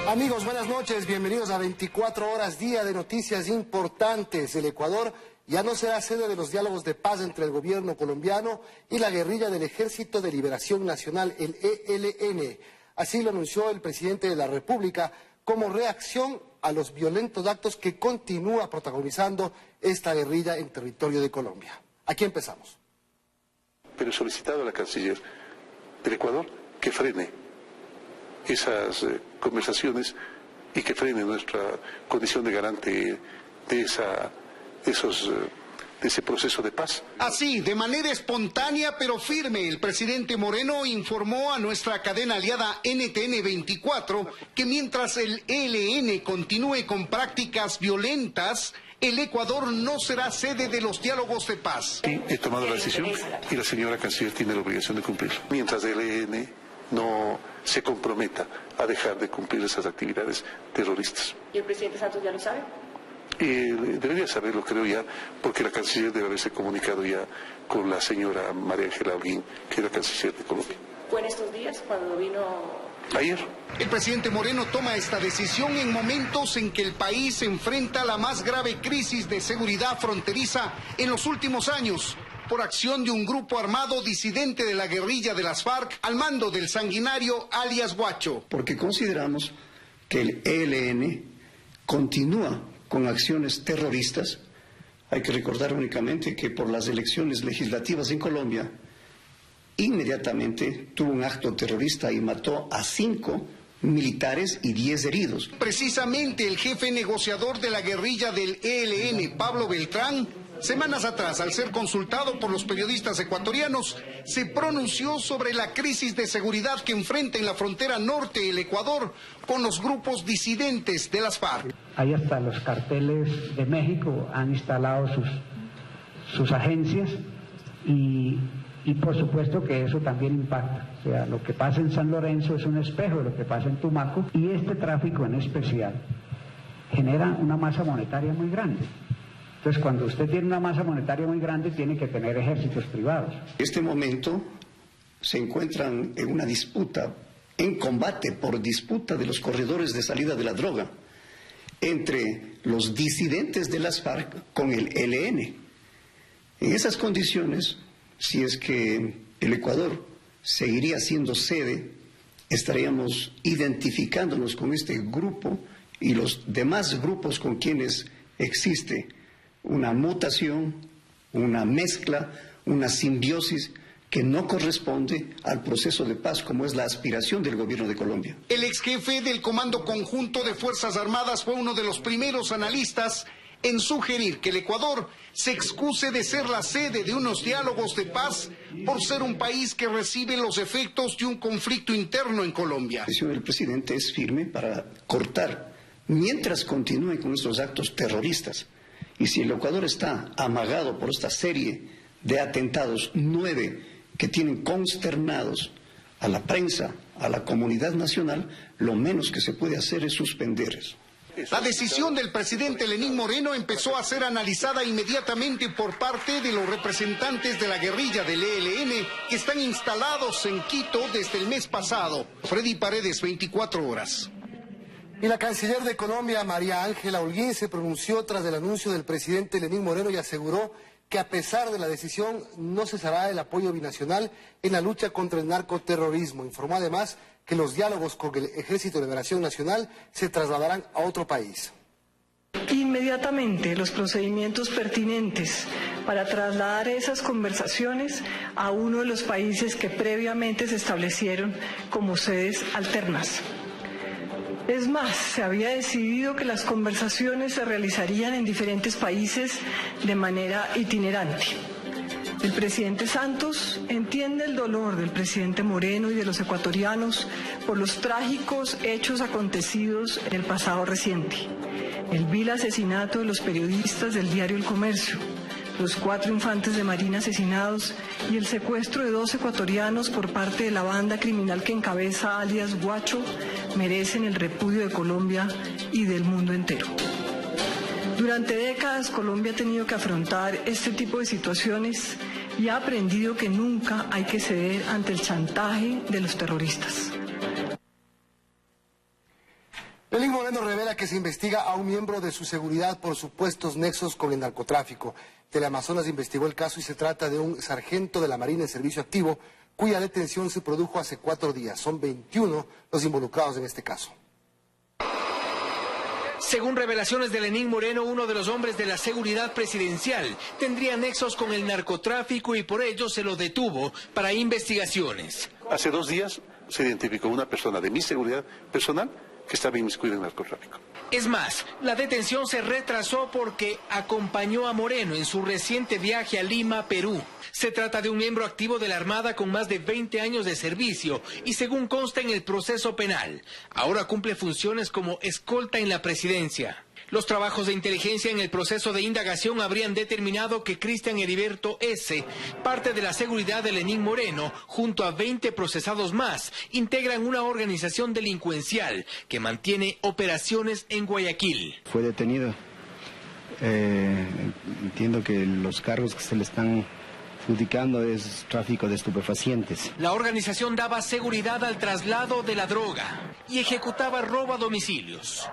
Amigos, buenas noches, bienvenidos a 24 horas, día de noticias importantes. El Ecuador ya no será sede de los diálogos de paz entre el gobierno colombiano y la guerrilla del Ejército de Liberación Nacional, el ELN. Así lo anunció el presidente de la República como reacción a los violentos actos que continúa protagonizando esta guerrilla en territorio de Colombia. Aquí empezamos. Pero he solicitado a la canciller del Ecuador que frene esas conversaciones y que frene nuestra condición de garante de ese proceso de paz. Así, de manera espontánea pero firme, el presidente Moreno informó a nuestra cadena aliada NTN 24 que mientras el ELN continúe con prácticas violentas, el Ecuador no será sede de los diálogos de paz. Sí, he tomado la decisión y la señora canciller tiene la obligación de cumplirlo. Mientras el ELN no se comprometa a dejar de cumplir esas actividades terroristas. ¿Y el presidente Santos ya lo sabe? Debería saberlo, creo ya, porque la canciller debe haberse comunicado ya con la señora María Ángela Holguín, que es la canciller de Colombia. ¿Fue en estos días cuando vino? Ayer. El presidente Moreno toma esta decisión en momentos en que el país enfrenta la más grave crisis de seguridad fronteriza en los últimos años, por acción de un grupo armado disidente de la guerrilla de las FARC al mando del sanguinario alias Guacho. Porque consideramos que el ELN continúa con acciones terroristas. Hay que recordar únicamente que por las elecciones legislativas en Colombia, inmediatamente tuvo un acto terrorista y mató a 5 militares y 10 heridos. Precisamente el jefe negociador de la guerrilla del ELN, Pablo Beltrán, semanas atrás, al ser consultado por los periodistas ecuatorianos, se pronunció sobre la crisis de seguridad que enfrenta en la frontera norte el Ecuador con los grupos disidentes de las FARC. Ahí hasta los carteles de México han instalado sus agencias y por supuesto que eso también impacta. O sea, lo que pasa en San Lorenzo es un espejo de lo que pasa en Tumaco y este tráfico en especial genera una masa monetaria muy grande. Entonces, cuando usted tiene una masa monetaria muy grande, tiene que tener ejércitos privados. En este momento se encuentran en una disputa, en combate por disputa de los corredores de salida de la droga entre los disidentes de las FARC con el ELN. En esas condiciones, si es que el Ecuador seguiría siendo sede, estaríamos identificándonos con este grupo y los demás grupos con quienes existe una mutación, una mezcla, una simbiosis que no corresponde al proceso de paz como es la aspiración del gobierno de Colombia. El ex jefe del Comando Conjunto de Fuerzas Armadas fue uno de los primeros analistas en sugerir que el Ecuador se excuse de ser la sede de unos diálogos de paz por ser un país que recibe los efectos de un conflicto interno en Colombia. La decisión del presidente es firme para cortar, mientras continúen con estos actos terroristas. Y si el Ecuador está amagado por esta serie de atentados, 9 que tienen consternados a la prensa, a la comunidad nacional, lo menos que se puede hacer es suspender eso. La decisión del presidente Lenín Moreno empezó a ser analizada inmediatamente por parte de los representantes de la guerrilla del ELN que están instalados en Quito desde el mes pasado. Freddy Paredes, 24 horas. Y la canciller de Colombia, María Ángela Holguín, se pronunció tras el anuncio del presidente Lenín Moreno y aseguró que a pesar de la decisión no cesará el apoyo binacional en la lucha contra el narcoterrorismo. Informó además que los diálogos con el Ejército de Liberación Nacional se trasladarán a otro país. Inmediatamente los procedimientos pertinentes para trasladar esas conversaciones a uno de los países que previamente se establecieron como sedes alternas. Es más, se había decidido que las conversaciones se realizarían en diferentes países de manera itinerante. El presidente Santos entiende el dolor del presidente Moreno y de los ecuatorianos por los trágicos hechos acontecidos en el pasado reciente. El vil asesinato de los periodistas del diario El Comercio, los 4 infantes de Marina asesinados y el secuestro de 2 ecuatorianos por parte de la banda criminal que encabeza alias Guacho merecen el repudio de Colombia y del mundo entero. Durante décadas Colombia ha tenido que afrontar este tipo de situaciones y ha aprendido que nunca hay que ceder ante el chantaje de los terroristas. Lenín Moreno revela que se investiga a un miembro de su seguridad por supuestos nexos con el narcotráfico. Teleamazonas investigó el caso y se trata de un sargento de la Marina en servicio activo cuya detención se produjo hace 4 días. Son 21 los involucrados en este caso. Según revelaciones de Lenín Moreno, uno de los hombres de la seguridad presidencial tendría nexos con el narcotráfico y por ello se lo detuvo para investigaciones. Hace 2 días se identificó una persona de mi seguridad personal que estaba inmiscuida en narcotráfico. Es más, la detención se retrasó porque acompañó a Moreno en su reciente viaje a Lima, Perú. Se trata de un miembro activo de la Armada con más de 20 años de servicio y según consta en el proceso penal, ahora cumple funciones como escolta en la presidencia. Los trabajos de inteligencia en el proceso de indagación habrían determinado que Cristian Heriberto S., parte de la seguridad de Lenín Moreno, junto a 20 procesados más, integran una organización delincuencial que mantiene operaciones en Guayaquil. Fue detenido. Entiendo que los cargos que se le están adjudicando es tráfico de estupefacientes. La organización daba seguridad al traslado de la droga y ejecutaba robo a domicilios.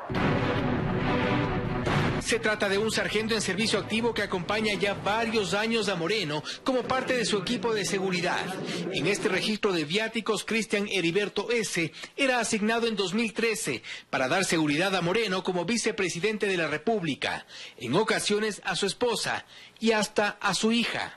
Se trata de un sargento en servicio activo que acompaña ya varios años a Moreno como parte de su equipo de seguridad. En este registro de viáticos, Cristian Heriberto S. era asignado en 2013 para dar seguridad a Moreno como vicepresidente de la República, en ocasiones a su esposa y hasta a su hija.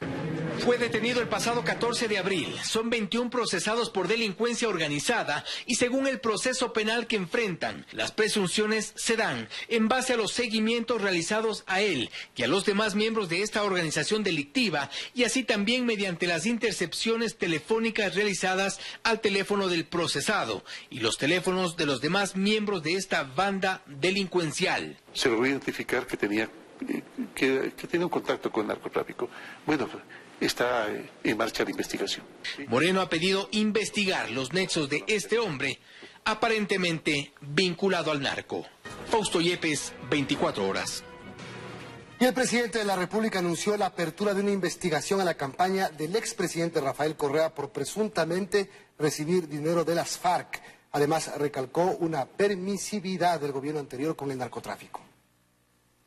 Fue detenido el pasado 14 de abril. Son 21 procesados por delincuencia organizada y según el proceso penal que enfrentan, las presunciones se dan en base a los seguimientos realizados a él y a los demás miembros de esta organización delictiva y así también mediante las intercepciones telefónicas realizadas al teléfono del procesado y los teléfonos de los demás miembros de esta banda delincuencial. Se logró identificar que tenía un contacto con el narcotráfico. Bueno, está en marcha la investigación. Moreno ha pedido investigar los nexos de este hombre, aparentemente vinculado al narco. Fausto Yepes, 24 horas. Y el presidente de la República anunció la apertura de una investigación a la campaña del expresidente Rafael Correa por presuntamente recibir dinero de las FARC. Además, recalcó una permisividad del gobierno anterior con el narcotráfico.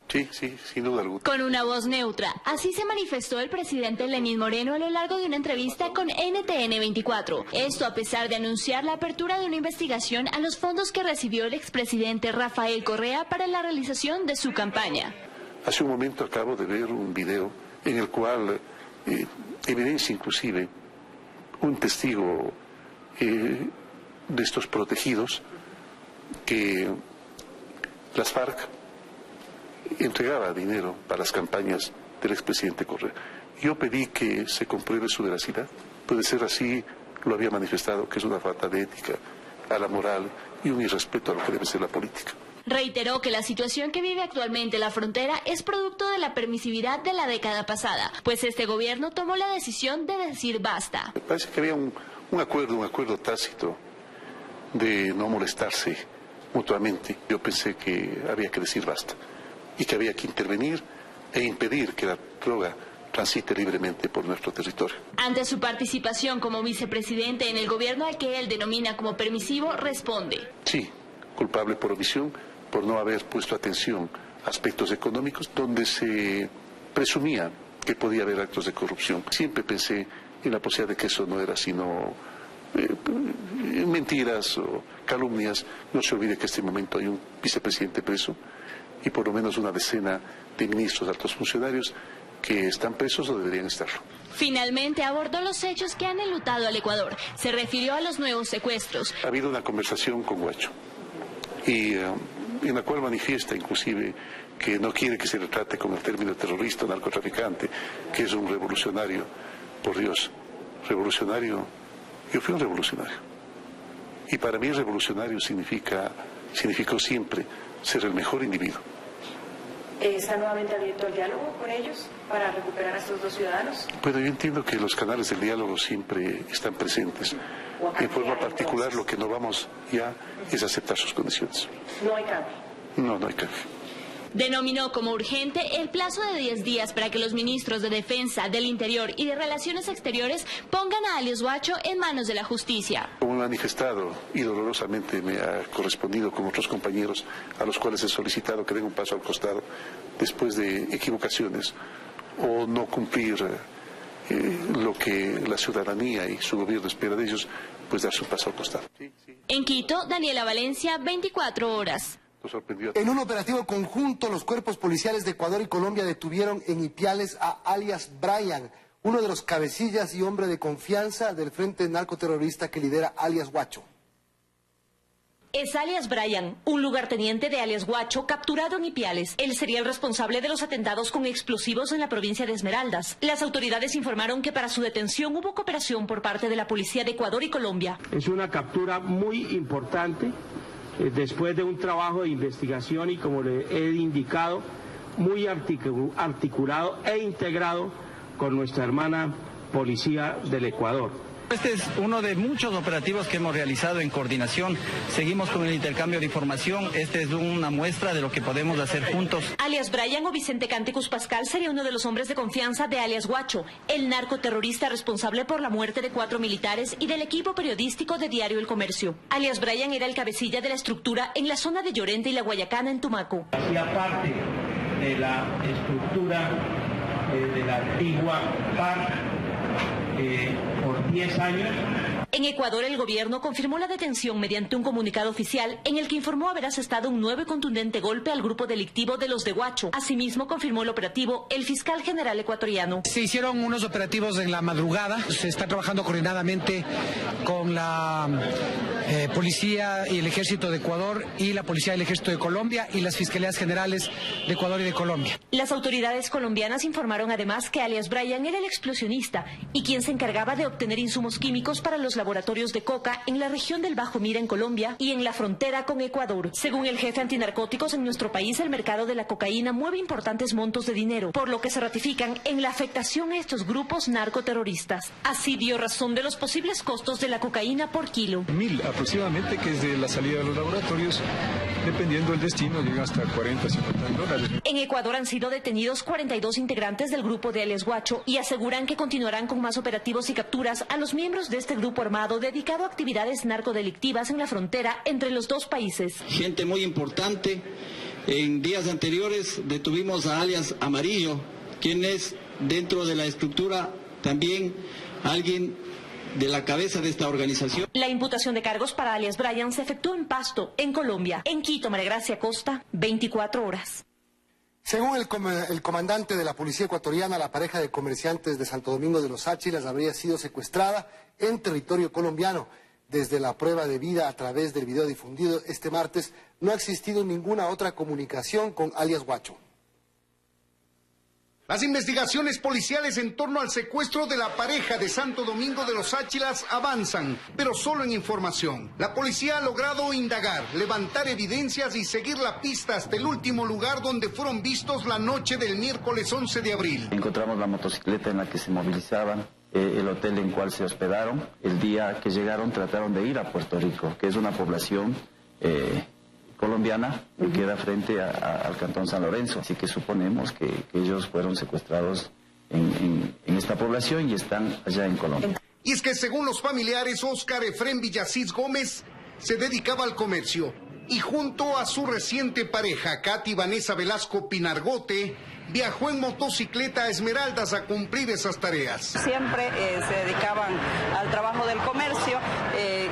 Sí, sin duda alguna. Con una voz neutra, así se manifestó el presidente Lenín Moreno a lo largo de una entrevista con NTN 24. Esto a pesar de anunciar la apertura de una investigación a los fondos que recibió el expresidente Rafael Correa para la realización de su campaña. Hace un momento acabo de ver un video en el cual evidencia inclusive un testigo de estos protegidos que las FARC entregaba dinero para las campañas del expresidente Correa. Yo pedí que se compruebe su veracidad. Puede ser así, lo había manifestado, que es una falta de ética a la moral y un irrespeto a lo que debe ser la política. Reiteró que la situación que vive actualmente la frontera es producto de la permisividad de la década pasada, pues este gobierno tomó la decisión de decir basta. Me parece que había un acuerdo tácito de no molestarse mutuamente. Yo pensé que había que decir basta y que había que intervenir e impedir que la droga transite libremente por nuestro territorio. Ante su participación como vicepresidente en el gobierno al que él denomina como permisivo, responde. Sí, culpable por omisión, por no haber puesto atención a aspectos económicos donde se presumía que podía haber actos de corrupción. Siempre pensé en la posibilidad de que eso no era sino mentiras o calumnias. No se olvide que en este momento hay un vicepresidente preso y por lo menos una decena de ministros, altos funcionarios que están presos o deberían estarlo. Finalmente abordó los hechos que han enlutado al Ecuador. Se refirió a los nuevos secuestros. Ha habido una conversación con Guacho y en la cual manifiesta inclusive que no quiere que se le trate con el término terrorista o narcotraficante, que es un revolucionario. Por Dios, revolucionario, yo fui un revolucionario. Y para mí revolucionario significó siempre ser el mejor individuo. ¿Está nuevamente abierto el diálogo con ellos para recuperar a estos 2 ciudadanos? Bueno, yo entiendo que los canales del diálogo siempre están presentes. En forma particular, lo que no vamos ya es aceptar sus condiciones. ¿No hay cambio? No hay cambio. Denominó como urgente el plazo de 10 días para que los ministros de Defensa, del Interior y de Relaciones Exteriores pongan a alias Guacho en manos de la justicia. Como manifestado y dolorosamente me ha correspondido con otros compañeros a los cuales he solicitado que den un paso al costado después de equivocaciones o no cumplir lo que la ciudadanía y su gobierno espera de ellos, pues dar su paso al costado. En Quito, Daniela Valencia, 24 horas. En un operativo conjunto, los cuerpos policiales de Ecuador y Colombia detuvieron en Ipiales a alias Brian, uno de los cabecillas y hombre de confianza del frente narcoterrorista que lidera alias Guacho. Es alias Brian, un lugarteniente de alias Guacho capturado en Ipiales. Él sería el responsable de los atentados con explosivos en la provincia de Esmeraldas. Las autoridades informaron que para su detención hubo cooperación por parte de la policía de Ecuador y Colombia. Es una captura muy importante después de un trabajo de investigación y, como le he indicado, muy articulado e integrado con nuestra hermana policía del Ecuador. Este es uno de muchos operativos que hemos realizado en coordinación. Seguimos con el intercambio de información. Esta es una muestra de lo que podemos hacer juntos. Alias Brian o Vicente Cánticus Pascal sería uno de los hombres de confianza de alias Guacho, el narcoterrorista responsable por la muerte de 4 militares y del equipo periodístico de Diario El Comercio. Alias Brian era el cabecilla de la estructura en la zona de Llorente y La Guayacana, en Tumaco. Hacía parte de la estructura de la antigua FARC por 10 años. En Ecuador, el gobierno confirmó la detención mediante un comunicado oficial en el que informó haber asestado un nuevo y contundente golpe al grupo delictivo de los de Guacho. Asimismo, confirmó el operativo el fiscal general ecuatoriano. Se hicieron unos operativos en la madrugada. Se está trabajando coordinadamente con la Policía y el Ejército de Ecuador y la Policía del Ejército de Colombia y las Fiscalías Generales de Ecuador y de Colombia. Las autoridades colombianas informaron además que alias Brian era el explosionista y quien se encargaba de obtener insumos químicos para los laboratorios de coca en la región del Bajo Mira en Colombia y en la frontera con Ecuador. Según el jefe antinarcóticos, en nuestro país el mercado de la cocaína mueve importantes montos de dinero, por lo que se ratifican en la afectación a estos grupos narcoterroristas. Así dio razón de los posibles costos de la cocaína por kilo. 1.000 aproximadamente, que es de la salida de los laboratorios, dependiendo del destino, llega hasta 40, 50 dólares. En Ecuador han sido detenidos 42 integrantes del grupo de alias Guacho y aseguran que continuarán con más operativos y capturas a los miembros de este grupo armado dedicado a actividades narcodelictivas en la frontera entre los dos países. Gente muy importante. En días anteriores detuvimos a alias Amarillo, quien es dentro de la estructura también alguien de la cabeza de esta organización. La imputación de cargos para alias Brian se efectuó en Pasto, en Colombia. En Quito, María Gracia Costa, 24 horas. Según el comandante de la policía ecuatoriana, la pareja de comerciantes de Santo Domingo de los Áchilas habría sido secuestrada en territorio colombiano. Desde la prueba de vida a través del video difundido este martes, no ha existido ninguna otra comunicación con alias Guacho. Las investigaciones policiales en torno al secuestro de la pareja de Santo Domingo de los Áchilas avanzan, pero solo en información. La policía ha logrado indagar, levantar evidencias y seguir la pista hasta el último lugar donde fueron vistos la noche del miércoles 11 de abril. Encontramos la motocicleta en la que se movilizaban, el hotel en cual se hospedaron. El día que llegaron trataron de ir a Puerto Rico, que es una población colombiana que queda frente al Cantón San Lorenzo. Así que suponemos que ellos fueron secuestrados en esta población y están allá en Colombia. Y es que según los familiares, Óscar Efrén Villasís Gómez se dedicaba al comercio y junto a su reciente pareja, Katy Vanessa Velasco Pinargote, viajó en motocicleta a Esmeraldas a cumplir esas tareas. Siempre se dedicaban al trabajo del comercio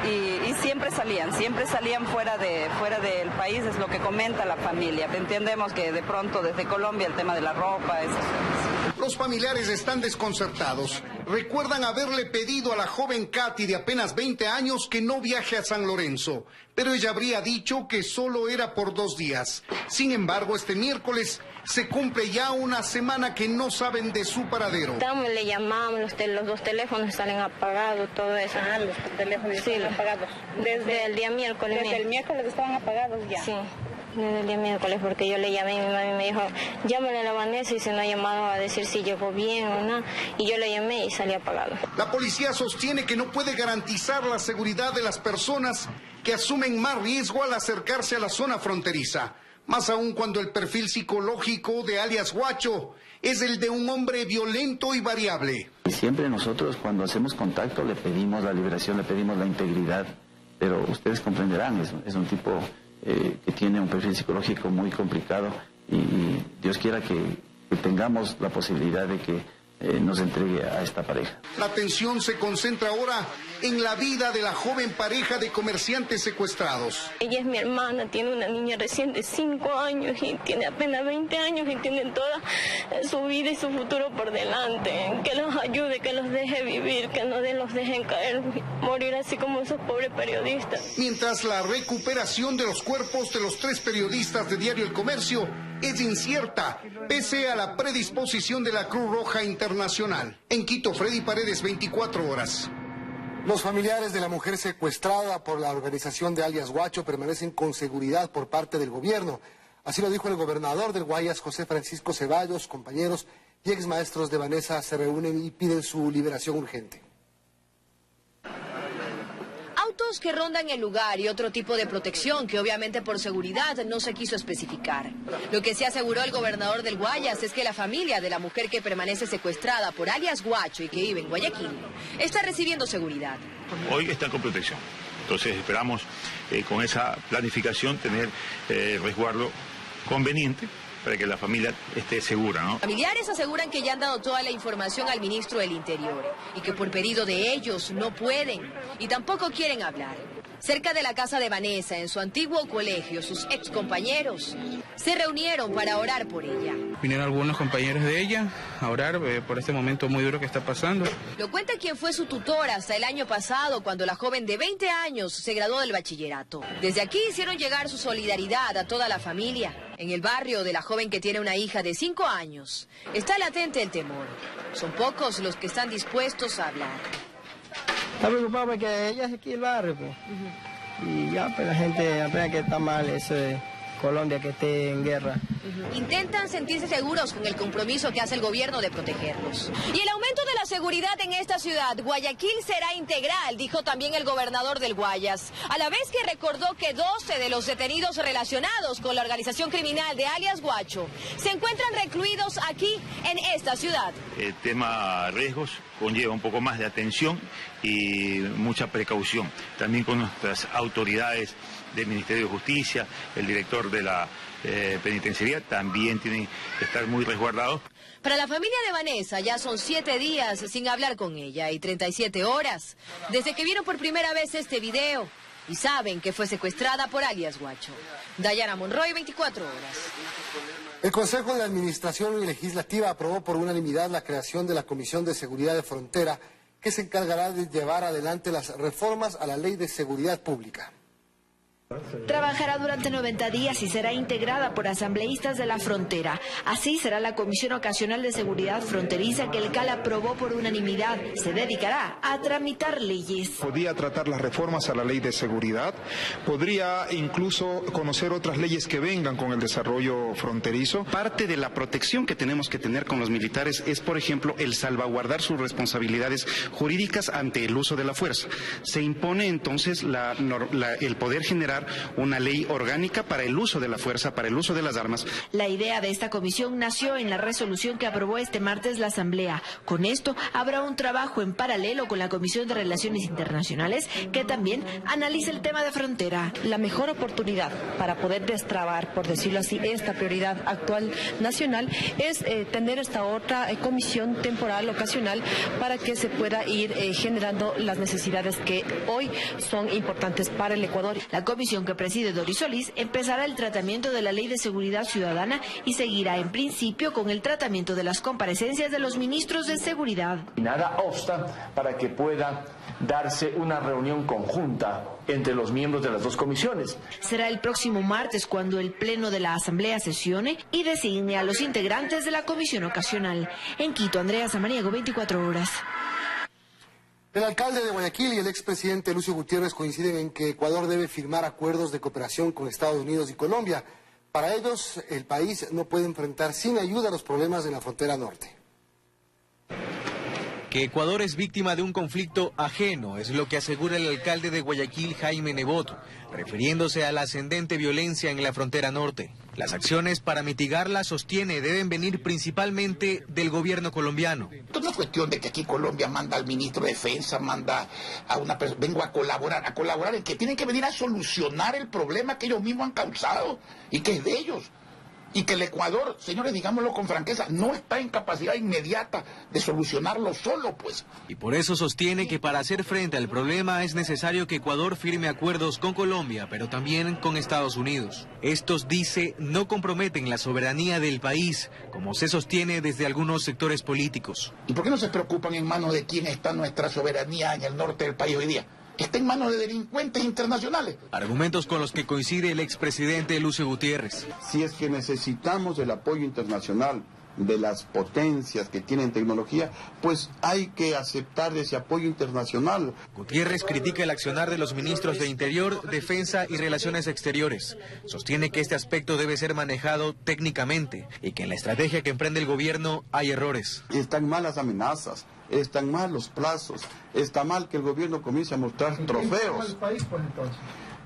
y siempre salían fuera del país, es lo que comenta la familia. Entendemos que de pronto desde Colombia el tema de la ropa, esas cosas. Los familiares están desconcertados. Recuerdan haberle pedido a la joven Katy de apenas 20 años que no viaje a San Lorenzo, pero ella habría dicho que solo era por 2 días. Sin embargo, este miércoles se cumple ya una semana que no saben de su paradero. Le llamamos, los 2 teléfonos salen apagados, todo eso. Ah, los teléfonos están apagados. Desde el día miércoles. Desde el miércoles estaban apagados ya. Sí, desde el día miércoles, porque yo le llamé y mi mami me dijo, llámale a la Vanessa y se no ha llamado a decir si llegó bien o no. Y yo le llamé y salí apagado. La policía sostiene que no puede garantizar la seguridad de las personas que asumen más riesgo al acercarse a la zona fronteriza. Más aún cuando el perfil psicológico de alias Guacho es el de un hombre violento y variable. Siempre nosotros cuando hacemos contacto le pedimos la liberación, le pedimos la integridad, pero ustedes comprenderán, es un tipo que tiene un perfil psicológico muy complicado y Dios quiera que tengamos la posibilidad de que nos entregue a esta pareja. La atención se concentra ahora en la vida de la joven pareja de comerciantes secuestrados. Ella es mi hermana, tiene una niña recién de 5 años y tiene apenas 20 años y tiene toda su vida y su futuro por delante. Que los ayude, que los deje vivir, que no los dejen caer, morir así como esos pobres periodistas. Mientras la recuperación de los cuerpos de los 3 periodistas de Diario El Comercio es incierta, pese a la predisposición de la Cruz Roja Internacional. En Quito, Freddy Paredes, 24 horas. Los familiares de la mujer secuestrada por la organización de alias Guacho permanecen con seguridad por parte del gobierno. Así lo dijo el gobernador del Guayas, José Francisco Ceballos. Compañeros y exmaestros de Vanessa se reúnen y piden su liberación urgente. Autos que rondan el lugar y otro tipo de protección que obviamente por seguridad no se quiso especificar. Lo que sí aseguró el gobernador del Guayas es que la familia de la mujer que permanece secuestrada por alias Guacho y que vive en Guayaquil está recibiendo seguridad. Hoy están con protección, entonces esperamos con esa planificación tener resguardo conveniente para que la familia esté segura, ¿no? Familiares aseguran que ya han dado toda la información al ministro del Interior y que por pedido de ellos no pueden y tampoco quieren hablar. Cerca de la casa de Vanessa, en su antiguo colegio, sus excompañeros se reunieron para orar por ella. Vinieron algunos compañeros de ella a orar por este momento muy duro que está pasando. Lo cuenta quien fue su tutora hasta el año pasado, cuando la joven de 20 años se graduó del bachillerato. Desde aquí hicieron llegar su solidaridad a toda la familia. En el barrio de la joven que tiene una hija de 5 años, está latente el temor. Son pocos los que están dispuestos a hablar. Está preocupado porque ella es aquí el barrio, pues. Y ya, pues la gente apenas que está mal, eso de Colombia que esté en guerra. Intentan sentirse seguros con el compromiso que hace el gobierno de protegerlos. Y el aumento de la seguridad en esta ciudad, Guayaquil, será integral, dijo también el gobernador del Guayas, a la vez que recordó que 12 de los detenidos relacionados con la organización criminal de alias Guacho se encuentran recluidos aquí en esta ciudad. El tema riesgos conlleva un poco más de atención y mucha precaución, también con nuestras autoridades del Ministerio de Justicia, el director de la penitenciaría también tienen que estar muy resguardados. Para la familia de Vanessa ya son 7 días sin hablar con ella y 37 horas desde que vieron por primera vez este video y saben que fue secuestrada por alias Guacho. Dayana Monroy, 24 horas. El Consejo de Administración Legislativa aprobó por unanimidad la creación de la Comisión de Seguridad de Frontera, que se encargará de llevar adelante las reformas a la Ley de Seguridad Pública. Trabajará durante 90 días y será integrada por asambleístas de la frontera. Así será la Comisión Ocasional de Seguridad Fronteriza que el CAL aprobó por unanimidad. Se dedicará a tramitar leyes. Podría tratar las reformas a la ley de seguridad, podría incluso conocer otras leyes que vengan con el desarrollo fronterizo. Parte de la protección que tenemos que tener con los militares es, por ejemplo, el salvaguardar sus responsabilidades jurídicas ante el uso de la fuerza. Se impone entonces el poder generar una ley orgánica para el uso de la fuerza, para el uso de las armas. La idea de esta comisión nació en la resolución que aprobó este martes la Asamblea. Con esto habrá un trabajo en paralelo con la Comisión de Relaciones Internacionales que también analiza el tema de frontera. La mejor oportunidad para poder destrabar, por decirlo así, esta prioridad actual nacional es tener esta otra comisión temporal, ocasional, para que se pueda ir generando las necesidades que hoy son importantes para el Ecuador. La comisión que preside Doris Solís empezará el tratamiento de la Ley de Seguridad Ciudadana y seguirá en principio con el tratamiento de las comparecencias de los ministros de Seguridad. Nada obsta para que pueda darse una reunión conjunta entre los miembros de las dos comisiones. Será el próximo martes cuando el Pleno de la Asamblea sesione y designe a los integrantes de la Comisión Ocasional. En Quito, Andrea Samaniego, 24 horas. El alcalde de Guayaquil y el expresidente Lucio Gutiérrez coinciden en que Ecuador debe firmar acuerdos de cooperación con Estados Unidos y Colombia. Para ellos, el país no puede enfrentar sin ayuda los problemas en la frontera norte. que Ecuador es víctima de un conflicto ajeno, es lo que asegura el alcalde de Guayaquil, Jaime Nebot, refiriéndose a la ascendente violencia en la frontera norte. Las acciones para mitigarla, sostiene, deben venir principalmente del gobierno colombiano. Esto no es cuestión de que aquí Colombia manda al ministro de Defensa, manda a una persona, vengo a colaborar en que tienen que venir a solucionar el problema que ellos mismos han causado y que es de ellos. Y que el Ecuador, señores, digámoslo con franqueza, no está en capacidad inmediata de solucionarlo solo, pues. Y por eso sostiene que para hacer frente al problema es necesario que Ecuador firme acuerdos con Colombia, pero también con Estados Unidos. Estos, dice, no comprometen la soberanía del país, como se sostiene desde algunos sectores políticos. ¿Y por qué no se preocupan en manos de quién está nuestra soberanía en el norte del país hoy día? Está en manos de delincuentes internacionales. Argumentos con los que coincide el expresidente Lucio Gutiérrez. Si es que necesitamos el apoyo internacional de las potencias que tienen tecnología, pues hay que aceptar ese apoyo internacional. Gutiérrez critica el accionar de los ministros de Interior, Defensa y Relaciones Exteriores. Sostiene que este aspecto debe ser manejado técnicamente y que en la estrategia que emprende el gobierno hay errores. Están mal las amenazas, están mal los plazos, está mal que el gobierno comience a mostrar trofeos.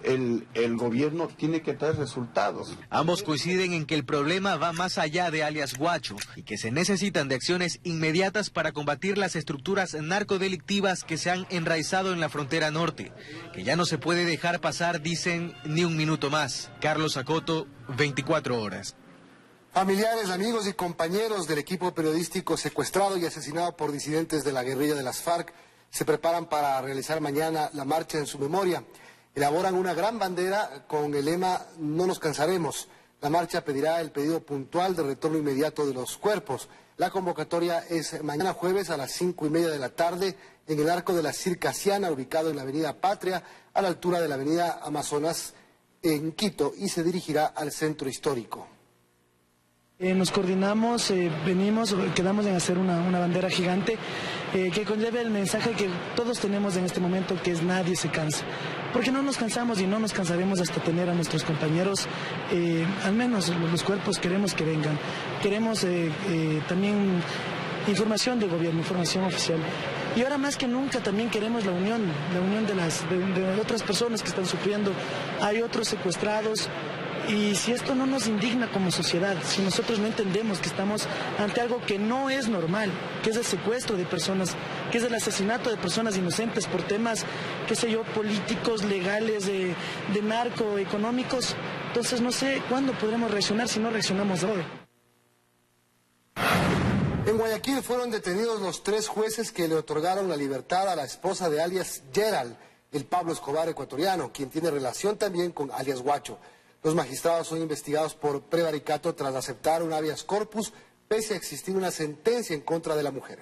El gobierno tiene que traer resultados. Ambos coinciden en que el problema va más allá de alias Guacho y que se necesitan de acciones inmediatas para combatir las estructuras narcodelictivas que se han enraizado en la frontera norte, que ya no se puede dejar pasar, dicen, ni un minuto más. Carlos Acoto, 24 horas. Familiares, amigos y compañeros del equipo periodístico secuestrado y asesinado por disidentes de la guerrilla de las FARC se preparan para realizar mañana la marcha en su memoria. Elaboran una gran bandera con el lema "No nos cansaremos". La marcha pedirá el pedido puntual de retorno inmediato de los cuerpos. La convocatoria es mañana jueves a las 5:30 de la tarde en el Arco de la Circasiana, ubicado en la Avenida Patria, a la altura de la Avenida Amazonas en Quito, y se dirigirá al centro histórico. Nos coordinamos, quedamos en hacer una bandera gigante que conlleve el mensaje que todos tenemos en este momento, que es nadie se cansa. Porque no nos cansamos y no nos cansaremos hasta tener a nuestros compañeros, al menos los cuerpos queremos que vengan. Queremos también información del gobierno, información oficial. Y ahora más que nunca también queremos la unión de otras personas que están sufriendo. Hay otros secuestrados. Y si esto no nos indigna como sociedad, si nosotros no entendemos que estamos ante algo que no es normal, que es el secuestro de personas, que es el asesinato de personas inocentes por temas, qué sé yo, políticos, legales, de narco, económicos, entonces no sé cuándo podremos reaccionar si no reaccionamos hoy. En Guayaquil fueron detenidos los 3 jueces que le otorgaron la libertad a la esposa de alias Gerald, el Pablo Escobar ecuatoriano, quien tiene relación también con alias Guacho. Los magistrados son investigados por prevaricato tras aceptar un habeas corpus, pese a existir una sentencia en contra de la mujer.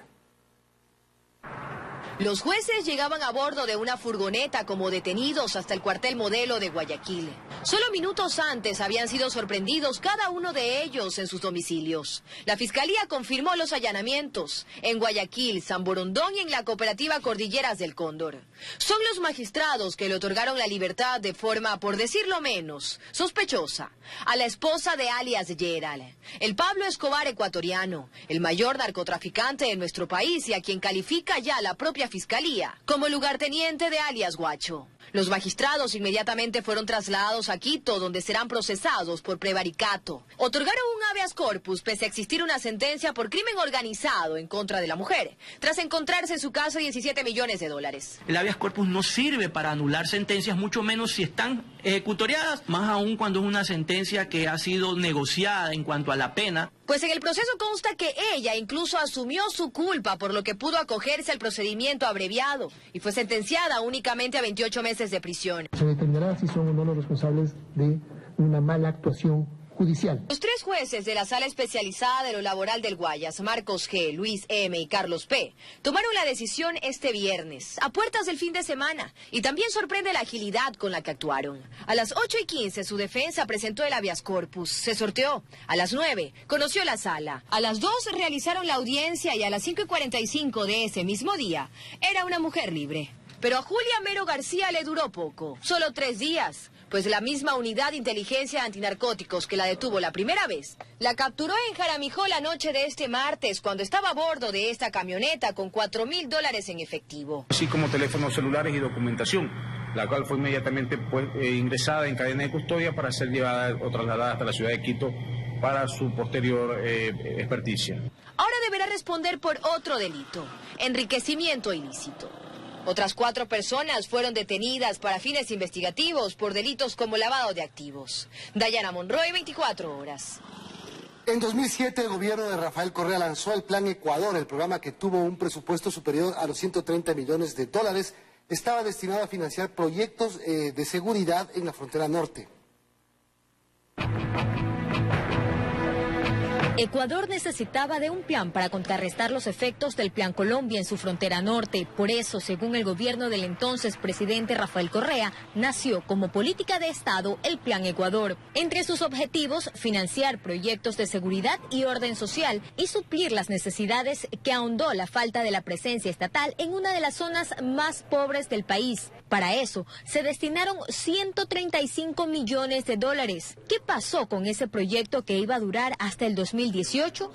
Los jueces llegaban a bordo de una furgoneta como detenidos hasta el cuartel Modelo de Guayaquil. Solo minutos antes habían sido sorprendidos cada uno de ellos en sus domicilios. La Fiscalía confirmó los allanamientos en Guayaquil, San Borondón y en la cooperativa Cordilleras del Cóndor. Son los magistrados que le otorgaron la libertad de forma, por decirlo menos, sospechosa a la esposa de alias Gerald, el Pablo Escobar ecuatoriano, el mayor narcotraficante de nuestro país y a quien califica ya la propia Fiscalía como lugarteniente de alias Guacho. Los magistrados inmediatamente fueron trasladados a Quito, donde serán procesados por prevaricato. Otorgaron un habeas corpus pese a existir una sentencia por crimen organizado en contra de la mujer, tras encontrarse en su casa 17 millones de dólares. El habeas corpus no sirve para anular sentencias, mucho menos si están ejecutoriadas, más aún cuando es una sentencia que ha sido negociada en cuanto a la pena. Pues en el proceso consta que ella incluso asumió su culpa, por lo que pudo acogerse al procedimiento abreviado y fue sentenciada únicamente a 28 meses de prisión. Se determinará si son o no los responsables de una mala actuación judicial. Los 3 jueces de la Sala Especializada de lo Laboral del Guayas, Marcos G., Luis M. y Carlos P., tomaron la decisión este viernes, a puertas del fin de semana, y también sorprende la agilidad con la que actuaron. A las 8:15 su defensa presentó el habeas corpus, se sorteó. A las 9 conoció la sala. A las 2 realizaron la audiencia y a las 5:45 de ese mismo día era una mujer libre. Pero a Julia Mero García le duró poco, solo 3 días, pues la misma unidad de inteligencia antinarcóticos que la detuvo la primera vez, la capturó en Jaramijó la noche de este martes cuando estaba a bordo de esta camioneta con $4.000 en efectivo. Así como teléfonos celulares y documentación, la cual fue inmediatamente ingresada en cadena de custodia para ser llevada o trasladada hasta la ciudad de Quito para su posterior experticia. Ahora deberá responder por otro delito, enriquecimiento ilícito. Otras 4 personas fueron detenidas para fines investigativos por delitos como lavado de activos. Dayana Monroy, 24 horas. En 2007 el gobierno de Rafael Correa lanzó el Plan Ecuador, el programa que tuvo un presupuesto superior a los $130 millones. Estaba destinado a financiar proyectos de seguridad en la frontera norte. Ecuador necesitaba de un plan para contrarrestar los efectos del Plan Colombia en su frontera norte. Por eso, según el gobierno del entonces presidente Rafael Correa, nació como política de Estado el Plan Ecuador. Entre sus objetivos, financiar proyectos de seguridad y orden social y suplir las necesidades que ahondó la falta de la presencia estatal en una de las zonas más pobres del país. Para eso, se destinaron $135 millones. ¿Qué pasó con ese proyecto que iba a durar hasta el 2018?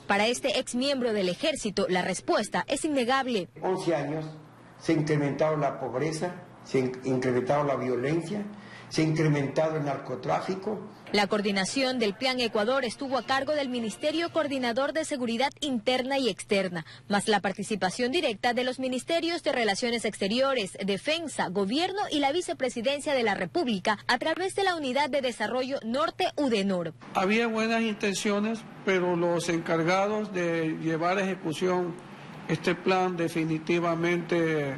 Para este exmiembro del ejército, la respuesta es innegable. 11 años se ha incrementado la pobreza, se ha incrementado la violencia, se ha incrementado el narcotráfico. La coordinación del Plan Ecuador estuvo a cargo del Ministerio Coordinador de Seguridad Interna y Externa, más la participación directa de los Ministerios de Relaciones Exteriores, Defensa, Gobierno y la Vicepresidencia de la República a través de la Unidad de Desarrollo Norte UDENOR. Había buenas intenciones, pero los encargados de llevar a ejecución este plan definitivamente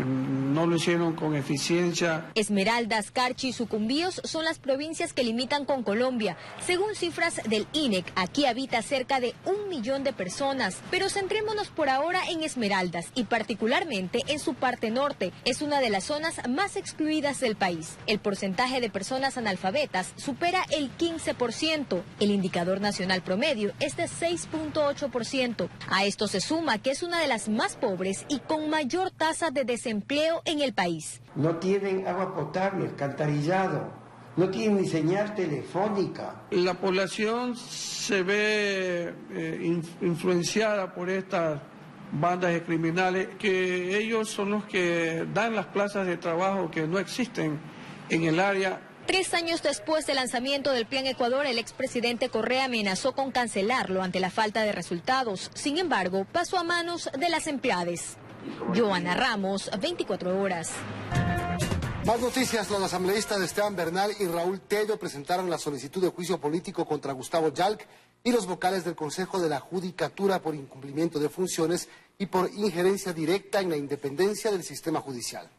no lo hicieron con eficiencia. Esmeraldas, Carchi y Sucumbíos son las provincias que limitan con Colombia. Según cifras del INEC, aquí habita cerca de 1 millón de personas. Pero centrémonos por ahora en Esmeraldas y particularmente en su parte norte. Es una de las zonas más excluidas del país. El porcentaje de personas analfabetas supera el 15%. El indicador nacional promedio es de 6.8%. A esto se suma que es una de las más pobres y con mayor tasa de desempleo en el país. No tienen agua potable, alcantarillado, no tienen ni señal telefónica. La población se ve influenciada por estas bandas criminales, que ellos son los que dan las plazas de trabajo que no existen en el área. 3 años después del lanzamiento del Plan Ecuador, el expresidente Correa amenazó con cancelarlo ante la falta de resultados. Sin embargo, pasó a manos de las empleadas. Joana Ramos, 24 horas. Más noticias. Los asambleístas Esteban Bernal y Raúl Tello presentaron la solicitud de juicio político contra Gustavo Yalc y los vocales del Consejo de la Judicatura por incumplimiento de funciones y por injerencia directa en la independencia del sistema judicial.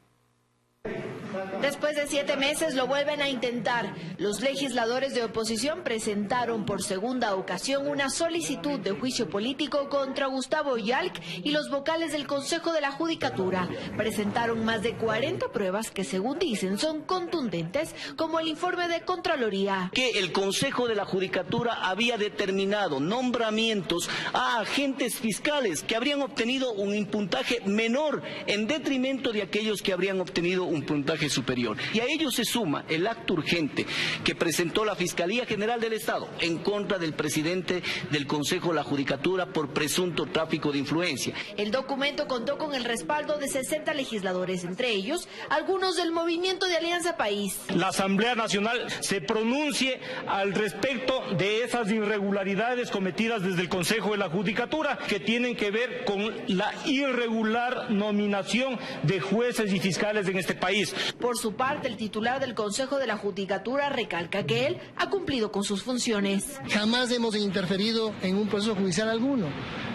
Después de 7 meses lo vuelven a intentar. Los legisladores de oposición presentaron por segunda ocasión una solicitud de juicio político contra Gustavo Yalc y los vocales del Consejo de la Judicatura. Presentaron más de 40 pruebas que, según dicen, son contundentes, como el informe de Contraloría. Que el Consejo de la Judicatura había determinado nombramientos a agentes fiscales que habrían obtenido un puntaje menor en detrimento de aquellos que habrían obtenido un puntaje superior. Y a ello se suma el acto urgente que presentó la Fiscalía General del Estado en contra del presidente del Consejo de la Judicatura por presunto tráfico de influencia. El documento contó con el respaldo de 60 legisladores, entre ellos algunos del Movimiento de Alianza País. La Asamblea Nacional se pronuncie al respecto de esas irregularidades cometidas desde el Consejo de la Judicatura que tienen que ver con la irregular nominación de jueces y fiscales en este país. Por su parte, el titular del Consejo de la Judicatura recalca que él ha cumplido con sus funciones. Jamás hemos interferido en un proceso judicial alguno.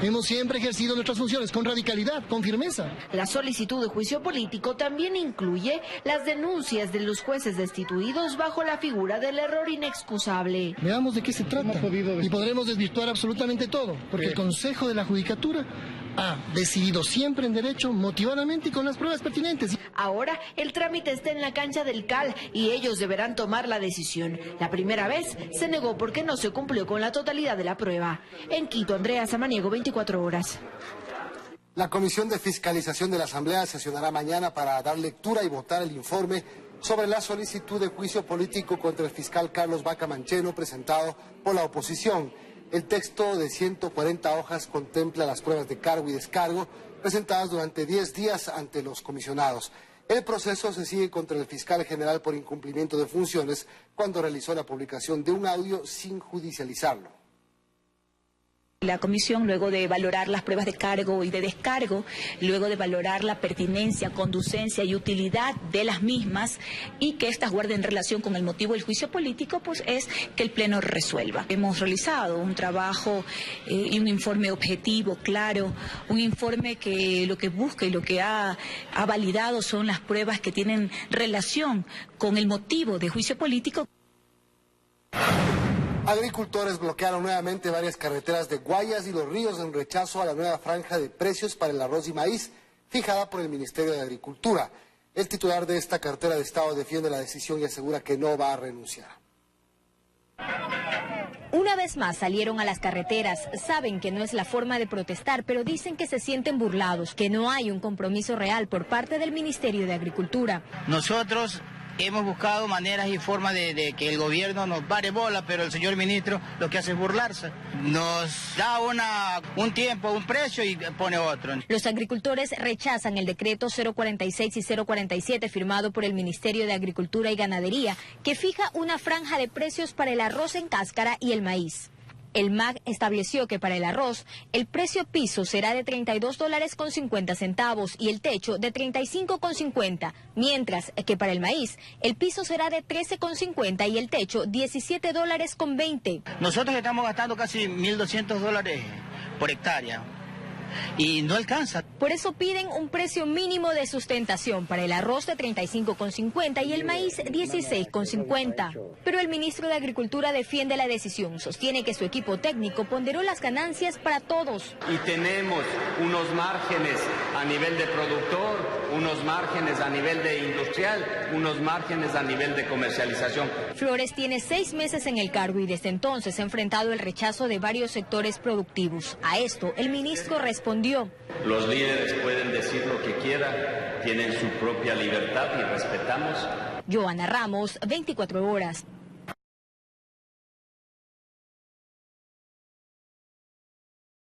Hemos siempre ejercido nuestras funciones con radicalidad, con firmeza. La solicitud de juicio político también incluye las denuncias de los jueces destituidos bajo la figura del error inexcusable. Veamos de qué se trata y podremos desvirtuar absolutamente todo, porque el Consejo de la Judicatura ha decidido siempre en derecho, motivadamente y con las pruebas pertinentes. Ahora el trámite está en la cancha del CAL y ellos deberán tomar la decisión. La primera vez se negó porque no se cumplió con la totalidad de la prueba. En Quito, Andrea Samaniego, 24 horas. La Comisión de Fiscalización de la Asamblea sesionará mañana para dar lectura y votar el informe sobre la solicitud de juicio político contra el fiscal Carlos Vaca Mancheno presentado por la oposición. El texto de 140 hojas contempla las pruebas de cargo y descargo presentadas durante 10 días ante los comisionados. El proceso se sigue contra el fiscal general por incumplimiento de funciones cuando realizó la publicación de un audio sin judicializarlo. La comisión, luego de valorar las pruebas de cargo y de descargo, luego de valorar la pertinencia, conducencia y utilidad de las mismas y que éstas guarden relación con el motivo del juicio político, pues es que el Pleno resuelva. Hemos realizado un trabajo y un informe objetivo, claro, un informe que lo que busca y lo que ha validado son las pruebas que tienen relación con el motivo de juicio político. Agricultores bloquearon nuevamente varias carreteras de Guayas y Los Ríos en rechazo a la nueva franja de precios para el arroz y maíz fijada por el Ministerio de Agricultura. El titular de esta cartera de Estado defiende la decisión y asegura que no va a renunciar. Una vez más salieron a las carreteras, saben que no es la forma de protestar, pero dicen que se sienten burlados, que no hay un compromiso real por parte del Ministerio de Agricultura. Nosotros hemos buscado maneras y formas de que el gobierno nos pare bola, pero el señor ministro lo que hace es burlarse. Nos da un tiempo, un precio y pone otro. Los agricultores rechazan el decreto 046 y 047 firmado por el Ministerio de Agricultura y Ganadería, que fija una franja de precios para el arroz en cáscara y el maíz. El MAG estableció que para el arroz el precio piso será de $32.50 y el techo de $35.50, mientras que para el maíz el piso será de $13.50 y el techo $17.20. Nosotros estamos gastando casi $1.200 por hectárea y no alcanza. Por eso piden un precio mínimo de sustentación para el arroz de $35.50 y el maíz $16.50. Pero el ministro de Agricultura defiende la decisión, sostiene que su equipo técnico ponderó las ganancias para todos. Y tenemos unos márgenes a nivel de productor, unos márgenes a nivel de industrial, unos márgenes a nivel de comercialización. Flores tiene 6 meses en el cargo y desde entonces ha enfrentado el rechazo de varios sectores productivos. A esto el ministro respondió. Los líderes pueden decir lo que quieran, tienen su propia libertad y respetamos. Joana Ramos, 24 horas.